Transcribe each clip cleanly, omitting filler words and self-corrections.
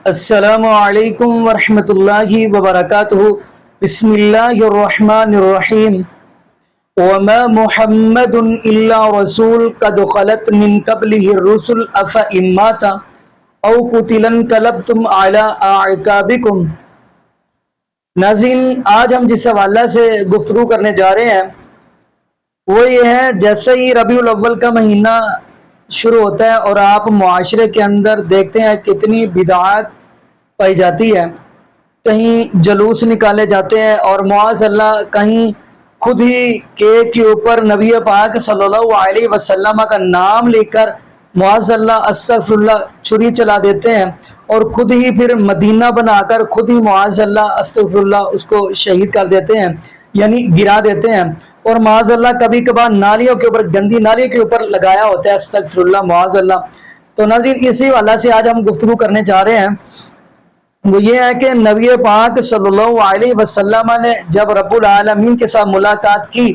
السلام علیکم ورحمۃ اللہ وبرکاتہ۔ بسم اللہ الرحمن الرحیم۔ وما محمد الا رسول قد خلت من قبله الرسل افإن مات او قتل انقلبتم على اعقابکم۔ ناظرین، آج ہم جس حوالہ سے گفتگو کرنے جا رہے ہیں وہ یہ ہے، جیسے ہی ربیع الاول کا مہینہ شروع ہوتا ہے اور آپ معاشرے کے اندر دیکھتے ہیں کتنی بدعات پائی جاتی ہے، کہیں جلوس نکالے جاتے ہیں اور معاذ اللہ کہیں خود ہی کیک کے اوپر نبی پاک صلی اللہ علیہ وسلم کا نام لے کر معاذ اللہ استغفر اللہ چھری چلا دیتے ہیں اور خود ہی پھر مدینہ بنا کر خود ہی معاذ اللہ استغفر اللہ اس کو شہید کر دیتے ہیں، یعنی گرا دیتے ہیں۔ اور معاذ اللہ کبھی کبھار نالیوں کے اوپر، گندی نالیوں کے اوپر لگایا ہوتا ہے، استغفر اللہ معاذ اللہ۔ تو ناظرین، اسی حوالہ سے آج ہم گفتگو کرنے جا رہے ہیں، وہ یہ ہے کہ نبی پاک صلی اللہ علیہ وسلم نے جب رب العالمین کے ساتھ ملاقات کی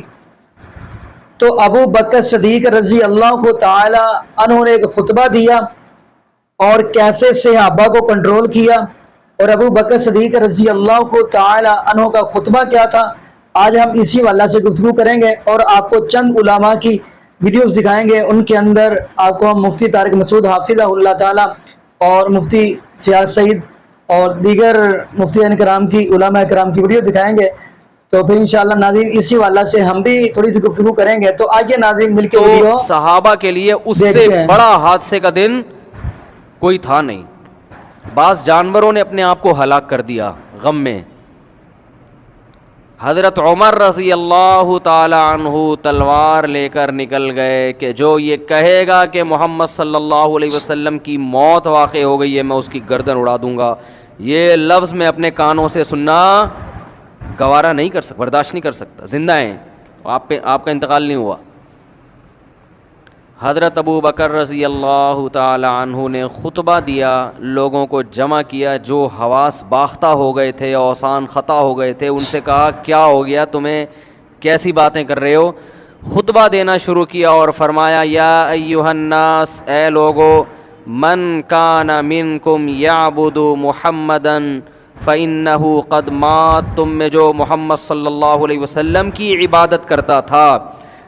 تو ابو بکر صدیق رضی اللہ تعالی عنہ نے ایک خطبہ دیا اور کیسے صحابہ کو کنٹرول کیا، اور ابو بکر صدیق رضی اللہ تعالی عنہ کا خطبہ کیا تھا، آج ہم اسی والا سے گفتگو کریں گے اور آپ کو چند علماء کی ویڈیوز دکھائیں گے۔ ان کے اندر آپ کو ہم مفتی طارق مسعود حافظہ اللہ تعالی اور مفتی سیاض سعید اور دیگر مفتیان کرام کی، علماء کرام کی ویڈیو دکھائیں گے، تو پھر انشاءاللہ ناظرین اسی والا سے ہم بھی تھوڑی سی گفتگو کریں گے۔ تو آئیے ناظرین مل کے ویڈیو تو صحابہ کے لیے اس سے دیکھتے ہیں۔ بڑا حادثے کا دن کوئی تھا نہیں۔ بعض جانوروں نے اپنے آپ کو ہلاک کر دیا غم میں۔ حضرت عمر رضی اللہ تعالی عنہ تلوار لے کر نکل گئے کہ جو یہ کہے گا کہ محمد صلی اللہ علیہ وسلم کی موت واقع ہو گئی ہے میں اس کی گردن اڑا دوں گا، یہ لفظ میں اپنے کانوں سے سننا گوارا نہیں کر سکتا، برداشت نہیں کر سکتا۔ زندہ ہیں، آپ کا انتقال نہیں ہوا۔ حضرت ابو بکر رضی اللہ تعالی عنہ نے خطبہ دیا، لوگوں کو جمع کیا جو حواس باختہ ہو گئے تھے، اوسان خطا ہو گئے تھے، ان سے کہا کیا ہو گیا تمہیں، کیسی باتیں کر رہے ہو؟ خطبہ دینا شروع کیا اور فرمایا یا ایھا الناس، اے لوگو، من کان منکم یعبد محمدا فإنہ قد مات، تم میں جو محمد صلی اللہ علیہ وسلم کی عبادت کرتا تھا،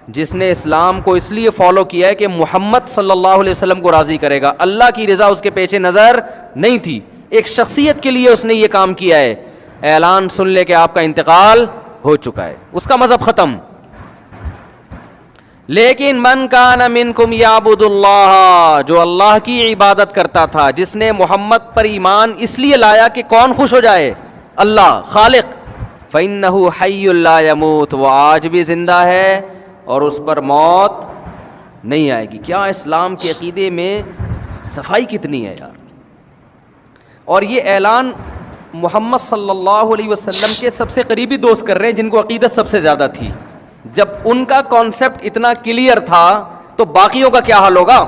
جس نے اسلام کو اس لیے فالو کیا ہے کہ محمد صلی اللہ علیہ وسلم کو راضی کرے گا، اللہ کی رضا اس کے پیچھے نظر نہیں تھی، ایک شخصیت کے لیے اس نے یہ کام کیا ہے، اعلان سن لے کہ آپ کا انتقال ہو چکا ہے، اس کا مذہب ختم۔ لیکن من کان منکم یعبد اللہ، جو اللہ کی عبادت کرتا تھا، جس نے محمد پر ایمان اس لیے لایا کہ کون خوش ہو جائے؟ اللہ خالق۔ فإنہ حی لا یموت، وہ آج بھی زندہ ہے اور اس پر موت نہیں آئے گی۔ کیا اسلام کے عقیدے میں صفائی کتنی ہے یار! اور یہ اعلان محمد صلی اللہ علیہ وسلم کے سب سے قریبی دوست کر رہے ہیں جن کو عقیدت سب سے زیادہ تھی۔ جب ان کا کانسیپٹ اتنا کلیئر تھا تو باقیوں کا کیا حال ہوگا؟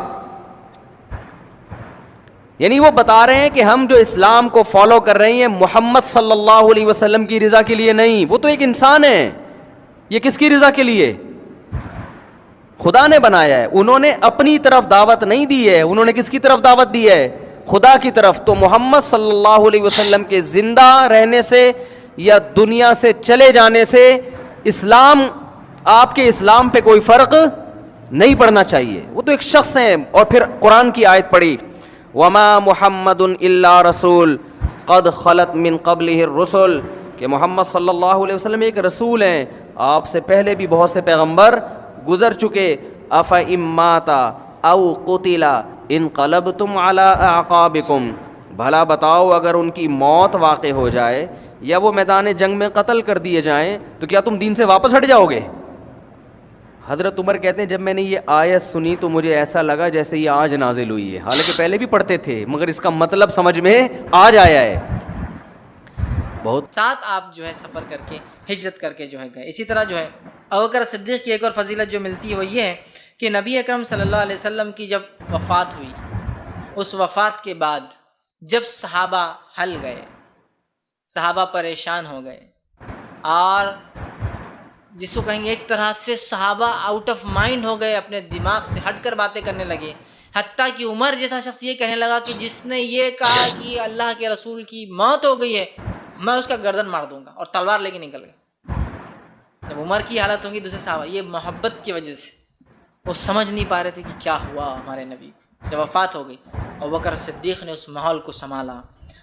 یعنی وہ بتا رہے ہیں کہ ہم جو اسلام کو فالو کر رہے ہیں محمد صلی اللہ علیہ وسلم کی رضا کے لیے نہیں، وہ تو ایک انسان ہے، یہ کس کی رضا کے لیے؟ خدا نے بنایا ہے، انہوں نے اپنی طرف دعوت نہیں دی ہے، انہوں نے کس کی طرف دعوت دی ہے؟ خدا کی طرف۔ تو محمد صلی اللہ علیہ وسلم کے زندہ رہنے سے یا دنیا سے چلے جانے سے اسلام، آپ کے اسلام پہ کوئی فرق نہیں پڑنا چاہیے، وہ تو ایک شخص ہیں۔ اور پھر قرآن کی آیت پڑھی وما محمد الا رسول قد خلت من قبلہ الرسل، کہ محمد صلی اللہ علیہ وسلم ایک رسول ہیں، آپ سے پہلے بھی بہت سے پیغمبر گزر چکے۔ افإن مات او قتل انقلبتم علی اعقابکم، بھلا بتاؤ اگر ان کی موت واقع ہو جائے یا وہ میدان جنگ میں قتل کر دیے جائیں تو کیا تم دین سے واپس ہٹ جاؤ گے؟ حضرت عمر کہتے ہیں جب میں نے یہ آیت سنی تو مجھے ایسا لگا جیسے یہ آج نازل ہوئی ہے، حالانکہ پہلے بھی پڑھتے تھے مگر اس کا مطلب سمجھ میں آج آیا ہے۔ بہت ساتھ آپ جو ہے سفر کر کے ہجرت کر کے جو ہے گئے۔ اسی طرح جو ہے ابوبکر صدیق کی ایک اور فضیلت جو ملتی ہے وہ یہ ہے کہ نبی اکرم صلی اللہ علیہ وسلم کی جب وفات ہوئی، اس وفات کے بعد جب صحابہ ہل گئے، صحابہ پریشان ہو گئے اور جس کو کہیں گے ایک طرح سے صحابہ آؤٹ آف مائنڈ ہو گئے، اپنے دماغ سے ہٹ کر باتیں کرنے لگے، حتیٰ کہ عمر جیسا شخص یہ کہنے لگا کہ جس نے یہ کہا کہ اللہ کے رسول کی موت ہو گئی ہے میں اس کا گردن مار دوں گا، اور تلوار لے کے نکل گیا۔ جب عمر کی حالت ہوگی دوسرے صحابہ، یہ محبت کی وجہ سے وہ سمجھ نہیں پا رہے تھے کہ کیا ہوا ہمارے نبی کو۔ جب وفات ہو گئی ابوبکر صدیق نے اس ماحول کو سنبھالا،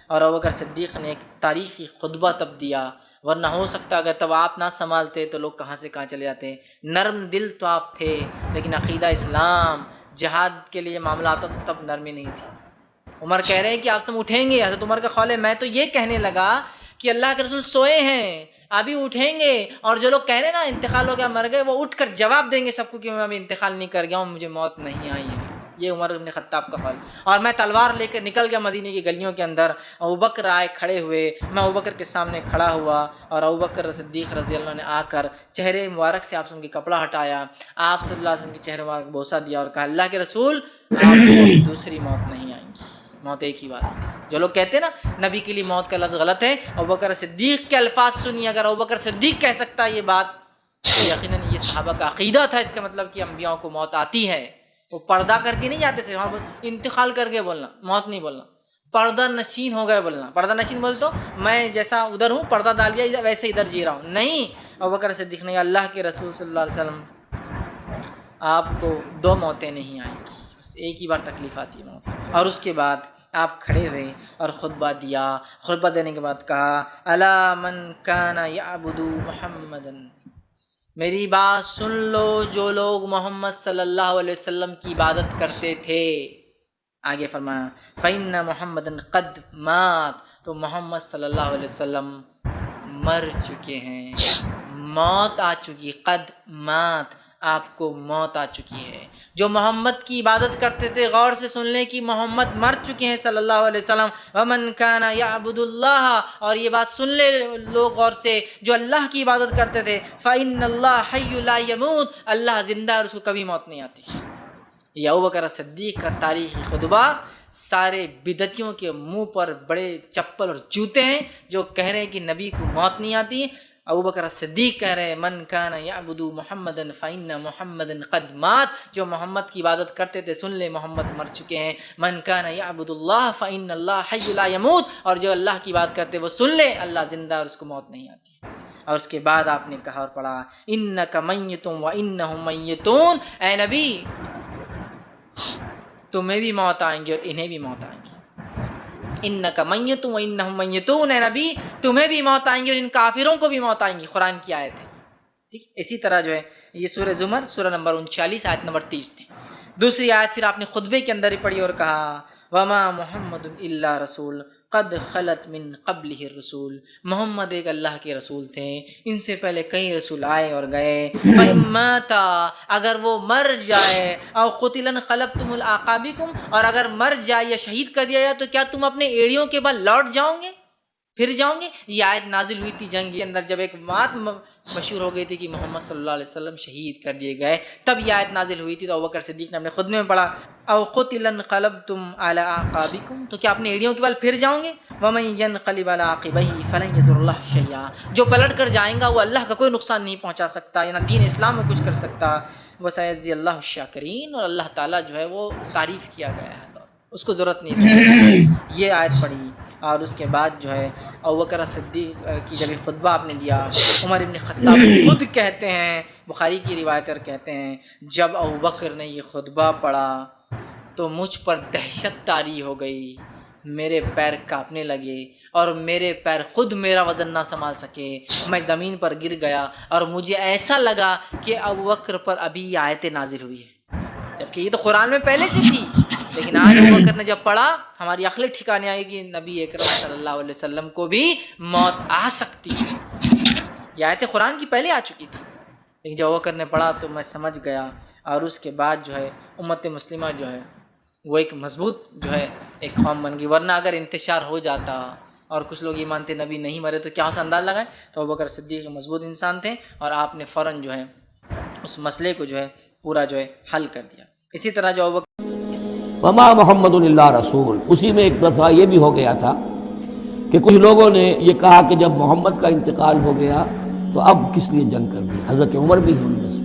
اور ابوبکر صدیق نے ایک تاریخی خطبہ تب دیا، ورنہ ہو سکتا اگر تب آپ نہ سنبھالتے تو لوگ کہاں سے کہاں چلے جاتے۔ نرم دل تو آپ تھے، لیکن عقیدہ اسلام جہاد کے لیے معاملہ آتا تو تب نرمی نہیں تھی۔ عمر کہہ رہے ہیں کہ آپ سے اٹھیں گے، حضرت عمر کا قول ہے میں تو یہ کہنے لگا کہ اللہ کے رسول سوئے ہیں، ابھی اٹھیں گے، اور جو لوگ کہہ رہے ہیں نا انتقال ہو گیا مر گئے، وہ اٹھ کر جواب دیں گے سب کو کہ میں ابھی انتقال نہیں کر گیا ہوں، مجھے موت نہیں آئی ہے۔ یہ عمر بن خطاب کا قول۔ اور میں تلوار لے کر نکل گیا مدینے کی گلیوں کے اندر، ابوبکر آئے کھڑے ہوئے، میں ابوبکر کے سامنے کھڑا ہوا، اور ابوبکر صدیق رضی اللہ عنہ نے آ کر چہرے مبارک سے آپ سے ان کی کپڑا ہٹایا، آپ صلی اللہ علیہ وسلم کے چہرے مبارک بوسہ دیا اور کہا اللہ کے رسول آپ کو دوسری موت نہیں آئیں گی، موت ایک ہی بات ہے۔ جو لوگ کہتے ہیں نا نبی کے لیے موت کا لفظ غلط ہے، ابوبکر صدیق کے الفاظ سنیے، اگر ابوبکر صدیق کہہ سکتا ہے یہ بات تو یقیناً یہ صحابہ کا عقیدہ تھا، اس کا مطلب کہ انبیاء کو موت آتی ہے۔ وہ پردہ کر کے نہیں جاتے، صرف انتقال کر کے بولنا، موت نہیں بولنا، پردہ نشین ہو گئے بولنا۔ پردہ نشین بول تو میں جیسا ادھر ہوں پردہ ڈال دیا ویسے ادھر جی رہا ہوں، نہیں۔ ابوبکر صدیق نے اللہ کے رسول صلی اللہ علیہ وسلم آپ کو دو موتیں نہیں آئیں گی، بس ایک ہی بار تکلیف آتی ہے موت۔ اور اس کے بعد آپ کھڑے ہوئے اور خطبہ دیا، خطبہ دینے کے بعد کہا الا من کان یعبد محمدا، میری بات سن لو جو لوگ محمد صلی اللہ علیہ وسلم کی عبادت کرتے تھے۔ آگے فرمایا فإن محمدا قد مات، تو محمد صلی اللہ علیہ وسلم مر چکے ہیں، موت آ چکی، قد مات، آپ کو موت آ چکی ہے۔ جو محمد کی عبادت کرتے تھے غور سے سن لیں کہ محمد مر چکے ہیں صلی اللہ علیہ وسلم۔ ومن کان یعبد اللہ، اور یہ بات سن لے لوگ غور سے جو اللہ کی عبادت کرتے تھے، فإن اللہ حی لا یموت، اللہ زندہ ہے اور اس کو کبھی موت نہیں آتی۔ یہ ابوبکر صدیق کا تاریخی خطبہ سارے بدعتیوں کے منہ پر بڑے چپل اور جوتے ہیں جو کہہ رہے ہیں کہ نبی کو موت نہیں آتی۔ ابوبکر صدیق کہہ رہے ہیں من کان یعبد محمدا فإن محمدا قد مات، جو محمد کی عبادت کرتے تھے سن لے محمد مر چکے ہیں۔ من کان یعبد اللہ فإن اللہ حی لا یموت، اور جو اللہ کی عبادت کرتے وہ سن لے اللہ زندہ اور اس کو موت نہیں آتی۔ اور اس کے بعد آپ نے کہا اور پڑھا انک میت وانہم میتون، اے نبی تمہیں بھی موت آئیں گی اور انہیں بھی موت آئیں گی۔ انک میت وانہم میتون، اے نبی تمہیں بھی موت آئیں گی اور ان کافروں کو بھی موت آئیں گی، قرآن کی آیت ہے۔ ٹھیک، اسی طرح جو ہے یہ سورہ زمر سورہ نمبر 39 آیت نمبر 30 تھی۔ دوسری آیت پھر آپ نے خطبے کے اندر ہی پڑھی اور کہا وما محمد الا رسول قد خلت من قبلہ الرسول، محمد ایک اللہ کے رسول تھے، ان سے پہلے کئی رسول آئے اور گئے۔ فإن مات، اگر وہ مر جائے، او قتل انقلبتم علی اعقابکم، اور اگر مر جائے یا شہید کر دیا جائے تو کیا تم اپنے ایڑیوں کے بل لوٹ جاؤ گے، پھر جاؤں گے؟ یہ آیت نازل ہوئی تھی جنگ کے اندر جب ایک بات مشہور ہو گئی تھی کہ محمد صلی اللہ علیہ وسلم شہید کر دیے گئے، تب یہ آیت نازل ہوئی تھی۔ تو ابوبکر صدیق نے اپنے خطبے میں پڑھا او قتل انقلبتم علی اعقابکم، تو کیا اپنے ایڑیوں کے بل پھر جاؤں گے؟ ومن ینقلب علی عقبیہ فلن یضر اللہ شیئا، جو پلٹ کر جائیں گا وہ اللہ کا کوئی نقصان نہیں پہنچا سکتا، یا نہ دین اسلام میں کچھ کر سکتا۔ وسیجزی اللہ الشاکرین، اور اللہ تعالیٰ جو ہے وہ تعریف کیا گیا ہے، اس کو ضرورت نہیں ہے۔ یہ آیت پڑھی اور اس کے بعد جو ہے ابوبکر صدیق کی جب یہ خطبہ آپ نے دیا، عمر بن خطاب خود کہتے ہیں، بخاری کی روایت کر کہتے ہیں جب ابوبکر نے یہ خطبہ پڑھا تو مجھ پر دہشت طاری ہو گئی، میرے پیر کانپنے لگے اور میرے پیر خود میرا وزن نہ سنبھال سکے، میں زمین پر گر گیا اور مجھے ایسا لگا کہ ابوبکر پر ابھی یہ آیتیں نازل ہوئی ہے، جبکہ یہ تو قرآن میں پہلے سے تھی، لیکن آج ابوبکر نے جب پڑھا ہماری عقلیں ٹھکانے آئی کہ نبی اکرم صلی اللہ علیہ وسلم کو بھی موت آ سکتی ہے۔ یہ آیتیں قرآن کی پہلے آ چکی تھی، لیکن جب ابوبکر نے پڑھا تو میں سمجھ گیا، اور اس کے بعد جو ہے امت مسلمہ جو ہے وہ ایک مضبوط جو ہے ایک قوم بن گئی، ورنہ اگر انتشار ہو جاتا اور کچھ لوگ یہ مانتے نبی نہیں مرے تو کیا اس انداز لگائے۔ تو ابوبکر صدیق مضبوط انسان تھے اور آپ نے فوراً جو ہے اس مسئلے کو جو ہے پورا جو ہے حل کر دیا۔ اسی طرح جو ابوبکر وما محمد الا رسول، اسی میں ایک دفعہ یہ بھی ہو گیا تھا کہ کچھ لوگوں نے یہ کہا کہ جب محمد کا انتقال ہو گیا تو اب کس لیے جنگ کرنی، حضرت عمر بھی ہیں ان میں سے،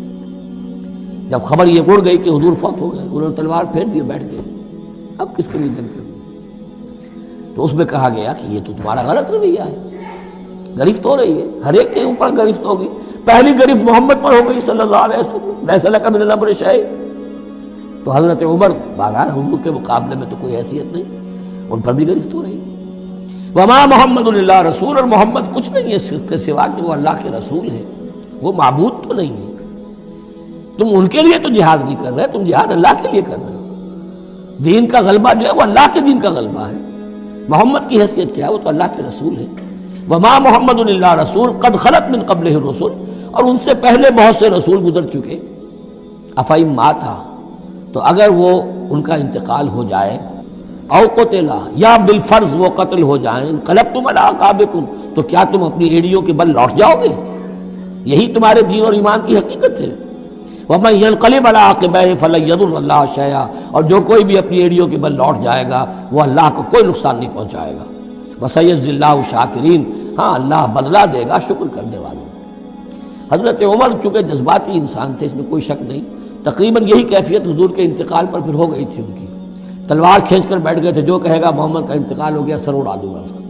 جب خبر یہ اڑ گئی کہ حضور فوت ہو گئے، انہوں نے تلوار پھیر دی، بیٹھ گئے، اب کس کے لیے جنگ کرنی؟ تو اس میں کہا گیا کہ یہ تو تمہارا غلط رویہ ہے، گرفت ہو رہی ہے، ہر ایک کے اوپر گرفت ہوگی، پہلی گرفت محمد پر ہو گئی صلی اللہ علیہ وسلم، لیس لک من الامر شیء۔ تو حضرت عمر بہرحال حضور کے مقابلے میں تو کوئی حیثیت نہیں، ان پر بھی گرفت ہو رہی ہے۔ وما محمد الا رسول، اور محمد کچھ نہیں ہے اس کے سوا کہ وہ اللہ کے رسول ہے، وہ معبود تو نہیں ہے۔ تم ان کے لیے تو جہاد نہیں کر رہے، تم جہاد اللہ کے لیے کر رہے ہو۔ دین کا غلبہ جو ہے وہ اللہ کے دین کا غلبہ ہے، محمد کی حیثیت کیا ہے؟ وہ تو اللہ کے رسول ہے۔ وما محمد الا رسول قد خلت من قبلہ الرسل، اور ان سے پہلے بہت سے رسول گزر چکے۔ افئن مات، تو اگر وہ ان کا انتقال ہو جائے، او قتلا، یا بالفرض وہ قتل ہو جائیں، انقلبتم علی اعقابکم، تو کیا تم اپنی ایڑیوں کے بل لوٹ جاؤ گے؟ یہی تمہارے دین اور ایمان کی حقیقت ہے۔ وَمَن يَنْقَلِبْ عَلَىٰ عَقِبَيْهِ فَلَن يَضُرَّ اللَّهَ شَيْئًا، اور جو کوئی بھی اپنی ایڑیوں کے بل لوٹ جائے گا وہ اللہ کو کوئی نقصان نہیں پہنچائے گا۔ وَسَيَجْزِي اللَّهُ الشَّاكِرِينَ، ہاں اللہ بدلہ دے گا شکر کرنے والوں کو۔ حضرت عمر چونکہ جذباتی انسان تھے، اس میں کوئی شک نہیں، تقریباً یہی کیفیت حضور کے انتقال پر پھر ہو گئی تھی ان کی، تلوار کھینچ کر بیٹھ گئے تھے، جو کہے گا محمد کا انتقال ہو گیا سر اڑا دوں گا اس کا۔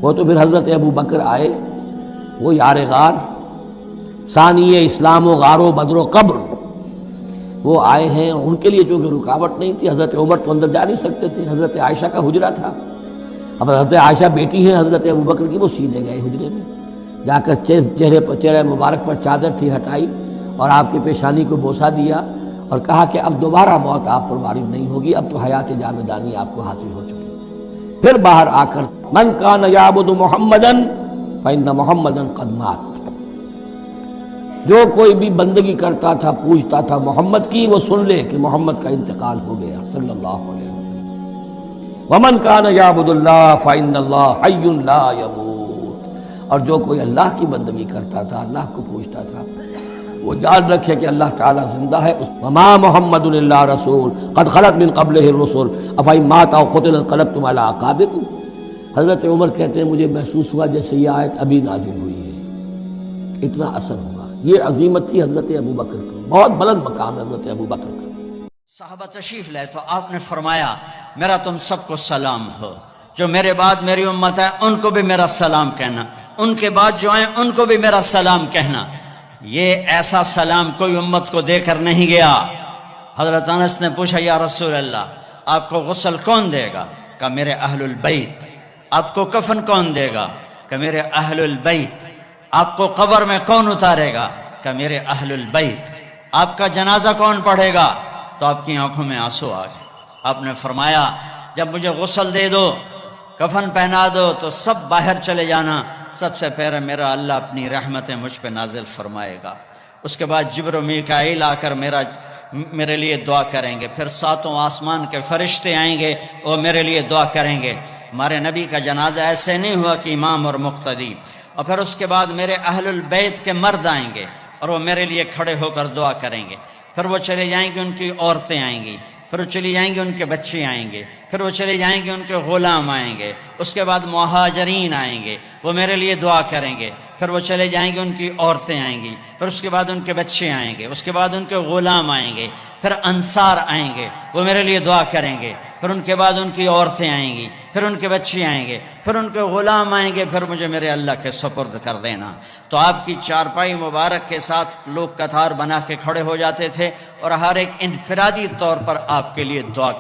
وہ تو پھر حضرت ابو بکر آئے، وہ یار غار، ثانی اسلام و غار و بدر و قبر، وہ آئے ہیں، ان کے لیے چونکہ رکاوٹ نہیں تھی، حضرت عمر تو اندر جا نہیں سکتے تھے، حضرت عائشہ کا حجرہ تھا، اب حضرت عائشہ بیٹی ہیں حضرت ابو بکر کی، وہ سیدھے گئے حجرے میں، جا کر چہرے مبارک پر چادر تھی ہٹائی اور آپ کی پیشانی کو بوسہ دیا اور کہا کہ اب دوبارہ موت آپ پر وارد نہیں ہوگی، اب تو حیات جاویدانی آپ کو حاصل ہو چکی۔ پھر باہر آ کر من کان یعبد محمدا فإن محمدا قد مات، جو کوئی بھی بندگی کرتا تھا پوجتا تھا محمد کی، وہ سن لے کہ محمد کا انتقال ہو گیا صلی اللہ علیہ وسلم۔ ومن کان یعبد اللہ فإن اللہ حی لا یموت، اور جو کوئی اللہ کی بندگی کرتا تھا، اللہ کو پوجتا تھا، وہ جان رکھے کہ اللہ تعالیٰ زندہ ہے۔ وما محمد الا رسول قد خلت من قبلہ الرسل افإن مات او قتل انقلبتم علی اعقابکم۔ حضرت عمر کہتے ہیں مجھے محسوس ہوا جیسے یہ آیت ابھی نازل ہوئی ہے، اتنا اثر ہوا۔ یہ عظیمت تھی حضرت ابو بکر کی، بہت بلند مقام ہے حضرت ابو بکر کا۔ صحابہ تشریف لائے تو آپ نے فرمایا میرا تم سب کو سلام ہو، جو میرے بعد میری امت ہے ان کو بھی میرا سلام کہنا، ان کے بعد جو آئیں ان کو بھی میرا سلام کہنا۔ یہ ایسا سلام کوئی امت کو دے کر نہیں گیا۔ حضرت انس نے پوچھا یا رسول اللہ آپ کو غسل کون دے گا؟ کہا میرے اہل البیت۔ آپ کو کفن کون دے گا؟ کہ میرے اہل البیت۔ آپ کو قبر میں کون اتارے گا؟ کہ میرے اہل البیت۔ آپ کا جنازہ کون پڑھے گا؟ تو آپ کی آنکھوں میں آنسو آ گئے۔ آپ نے فرمایا جب مجھے غسل دے دو، کفن پہنا دو تو سب باہر چلے جانا، سب سے پہلے میرا اللہ اپنی رحمتیں مجھ پہ نازل فرمائے گا، اس کے بعد جبر و میکائیل آ کر میرے لیے دعا کریں گے، پھر ساتوں آسمان کے فرشتے آئیں گے وہ میرے لیے دعا کریں گے۔ ہمارے نبی کا جنازہ ایسے نہیں ہوا کہ امام اور مقتدی، اور پھر اس کے بعد میرے اہل البیت کے مرد آئیں گے اور وہ میرے لیے کھڑے ہو کر دعا کریں گے، پھر وہ چلے جائیں گے، ان کی عورتیں آئیں گی، پھر وہ چلی جائیں گے، ان کے بچے آئیں گے، پھر وہ چلے جائیں گے، ان کے غلام آئیں گے، اس کے بعد مہاجرین آئیں گے، وہ میرے لیے دعا کریں گے، پھر وہ چلے جائیں گے، ان کی عورتیں آئیں گی، پھر اس کے بعد ان کے بچے آئیں گے، اس کے بعد ان کے غلام آئیں گے، پھر انصار آئیں گے، وہ میرے لیے دعا کریں گے، پھر ان کے بعد ان کی عورتیں آئیں گی، پھر ان کے بچے آئیں گے، پھر ان کے غلام آئیں گے، پھر مجھے میرے اللہ کے سپرد کر دینا۔ تو آپ کی چارپائی مبارک کے ساتھ لوگ قطار بنا کے کھڑے ہو جاتے تھے اور ہر ایک انفرادی طور پر آپ کے لیے دعا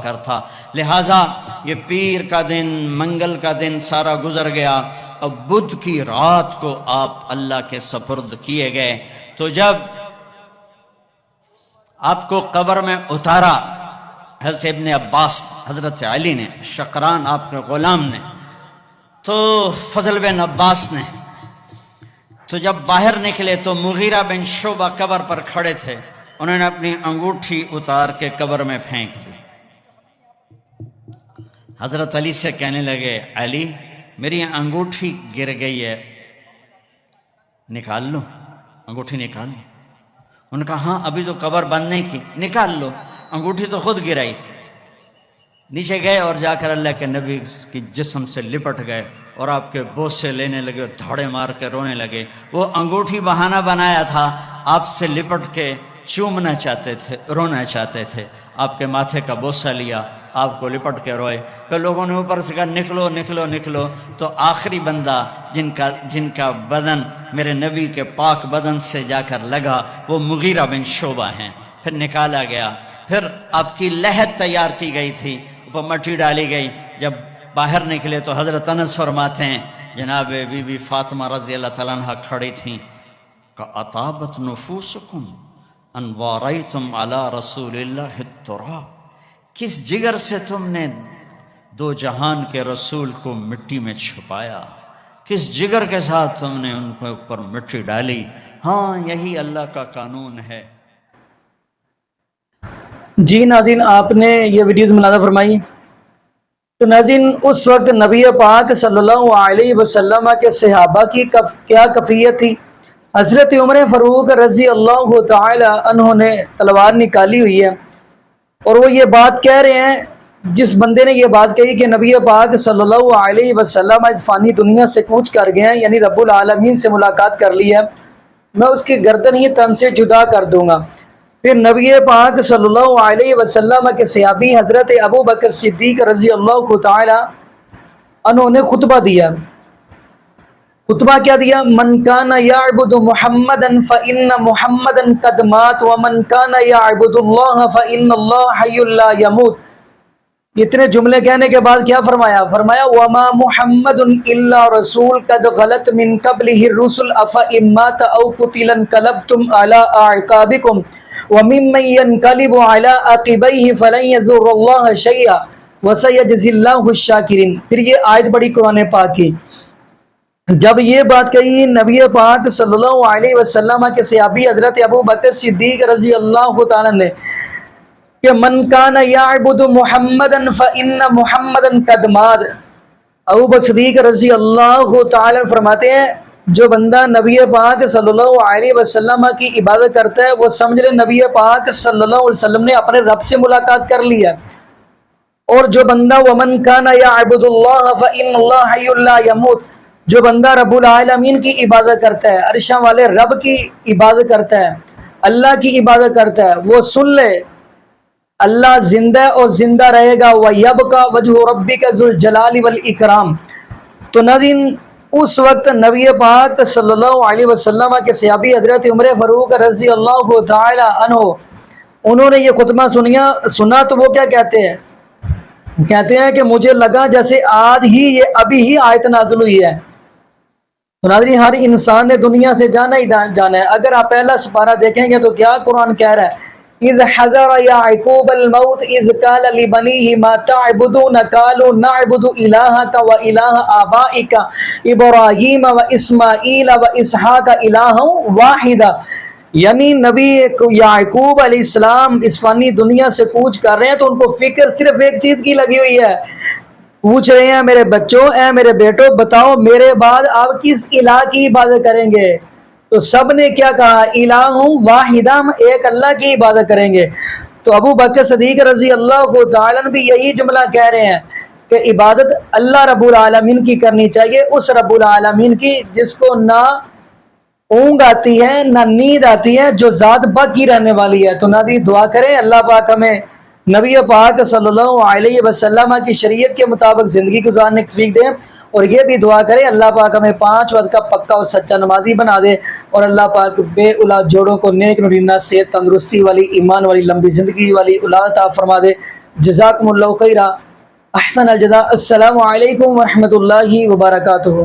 کرتا۔ لہٰذا یہ پیر کا دن، منگل کا دن سارا گزر گیا، اب بدھ کی رات کو آپ اللہ کے سپرد کیے گئے۔ تو جب آپ کو قبر میں اتارا حضرت ابن عباس، حضرت علی نے، شقران آپ کے غلام نے، تو فضل بن عباس نے، تو جب باہر نکلے تو مغیرہ بن شعبہ قبر پر کھڑے تھے، انہوں نے اپنی انگوٹھی اتار کے قبر میں پھینک دی۔ حضرت علی سے کہنے لگے علی میری انگوٹھی گر گئی ہے، نکال لو، انگوٹھی نکال لو۔ انہوں نے کہا ہاں ابھی تو قبر بند نہیں کی، نکال لو، انگوٹھی تو خود گرائی تھی۔ نیچے گئے اور جا کر اللہ کے نبی کی جسم سے لپٹ گئے اور آپ کے بوسے لینے لگے، دھاڑے مار کے رونے لگے۔ وہ انگوٹھی بہانہ بنایا تھا آپ سے لپٹ کے چومنا چاہتے تھے، رونا چاہتے تھے، آپ کے ماتھے کا بوسہ لیا، آپ کو لپٹ کے روئے۔ پھر لوگوں نے اوپر سے کہا نکلو نکلو نکلو، تو آخری بندہ جن کا بدن میرے نبی کے پاک بدن سے جا کر لگا وہ مغیرہ بن شعبہ ہیں۔ پھر نکالا گیا، پھر آپ کی لحد تیار کی گئی تھی، اوپر مٹی ڈالی گئی۔ جب باہر نکلے تو حضرت انس فرماتے ہیں جناب بی بی فاطمہ رضی اللہ تعالیٰ عنہ کھڑی تھیں کہ اطابت نفوسکم ان واریتم علی رسول اللہ التراب، کس جگر سے تم نے دو جہان کے رسول کو مٹی میں چھپایا، کس جگر کے ساتھ تم نے ان کے اوپر مٹی ڈالی۔ ہاں یہی اللہ کا قانون ہے۔ جی ناظرین، آپ نے یہ ویڈیوز ملاحظہ فرمائی۔ تو ناظرین، اس وقت نبی پاک صلی اللہ علیہ وسلم کے صحابہ کی کیا کیفیت تھی؟ حضرت عمر فاروق رضی اللہ تعالی عنہ نے تلوار نکالی ہوئی ہے، اور وہ یہ بات کہہ رہے ہیں، جس بندے نے یہ بات کہی کہ نبی پاک صلی اللہ علیہ وسلم اس فانی دنیا سے کوچ کر گئے ہیں، یعنی رب العالمین سے ملاقات کر لی ہے، میں اس کی گردن ہی تن سے جدا کر دوں گا۔ پھر نبی پاک صلی اللہ علیہ وسلم کے صحابی حضرت ابو بکر صدیق رضی اللہ تعالی عنہ نے خطبہ دیا۔ خطبہ کیا دیا؟ من کان یعبد محمدا فإن محمدا قد مات ومن کان یعبد اللہ فإن اللہ حی لا یموت۔ اتنے جملے کہنے کے بعد کیا فرمایا؟ فرمایا وما محمد الا رسول قد خلت من قبلہ الرسل افإن مات او قتل انقلبتم علی اعقابکم وممن ينقلب على عقبيه فلن يضر الله شيئا وسيجزي الله الشاكرين۔ پھر یہ آیت بڑی قرآن پاک کی۔ جب یہ بات کہی نبی پاک صلی اللہ علیہ وسلم کے صحابی حضرت ابو بکر صدیق رضی اللہ تعالی نے کہ من کان یعبد محمدا فإن محمدا قد مات، ابو بکر صدیق رضی اللہ تعالی فرماتے ہیں جو بندہ نبی پاک صلی اللہ علیہ وسلم کی عبادت کرتا ہے وہ سمجھ لے نبی پاک صلی اللہ علیہ وسلم نے اپنے رب سے ملاقات کر لی ہے۔ اور جو بندہ ومن کان یعبد اللہ فإن اللہ حی لا یموت، جو بندہ رب العالمین کی عبادت کرتا ہے، عرشاں والے رب کی عبادت کرتا ہے، اللہ کی عبادت کرتا ہے، وہ سن لے اللہ زندہ ہے اور زندہ رہے گا، وَيَبْقَى وَجْهُ رَبِّكَ ذُو الْجَلَالِ وَالْإِكْرَامِ۔ تو ناظرین، اس وقت نبی پاک صلی اللہ علیہ وسلم کے صحابی حضرت عمر فاروق رضی اللہ تعالی عنہ انہوں نے یہ خطبہ سنا تو وہ کیا کہتے ہیں کہ مجھے لگا جیسے آج ہی یہ ابھی ہی آیت نازل ہوئی ہے۔ تو ناظرین، ہر انسان نے دنیا سے جانا ہی جانا ہے۔ اگر آپ پہلا سپارہ دیکھیں گے تو کیا قرآن کہہ رہا ہے؟ اذ حضر یعقوب الموت اذ قال لبنیہ ما تعبدون قالوا نعبد الہک و الہ آبائک ابراہیم و اسماعیل و اسحاق الہا واحدا۔ یعنی نبی یعقوب علیہ السلام اس فانی دنیا سے کوچ کر رہے ہیں تو ان کو فکر صرف ایک چیز کی لگی ہوئی ہے، پوچھ رہے ہیں میرے بچوں، اے میرے بیٹوں، بتاؤ میرے بعد آپ کس الہ کی عبادت کریں گے؟ تو سب نے کیا کہا؟ الہ واحدہ، ہم ایک اللہ کی عبادت کریں گے۔ تو ابو بکر صدیق رضی اللہ تعالی عنہ بھی یہی جملہ کہہ رہے ہیں کہ عبادت اللہ رب العالمین کی کرنی چاہیے، اس رب العالمین کی جس کو نہ اونگ آتی ہے نہ نیند آتی ہے، جو ذات باقی رہنے والی ہے۔ تو ناظرین دعا کریں اللہ پاک ہمیں نبی پاک صلی اللہ علیہ وسلم کی شریعت کے مطابق زندگی گزارنے کی توفیق دے، اور یہ بھی دعا کرے اللہ پاک ہمیں 5 وقت کا پکا اور سچا نمازی بنا دے، اور اللہ پاک بے اولاد جوڑوں کو نیک نورینہ صحت تندرستی والی ایمان والی لمبی زندگی والی اولاد عطا فرما دے۔ جزاکم اللہ خیرا، احسن الجزاء۔ السلام علیکم ورحمۃ اللہ وبرکاتہ۔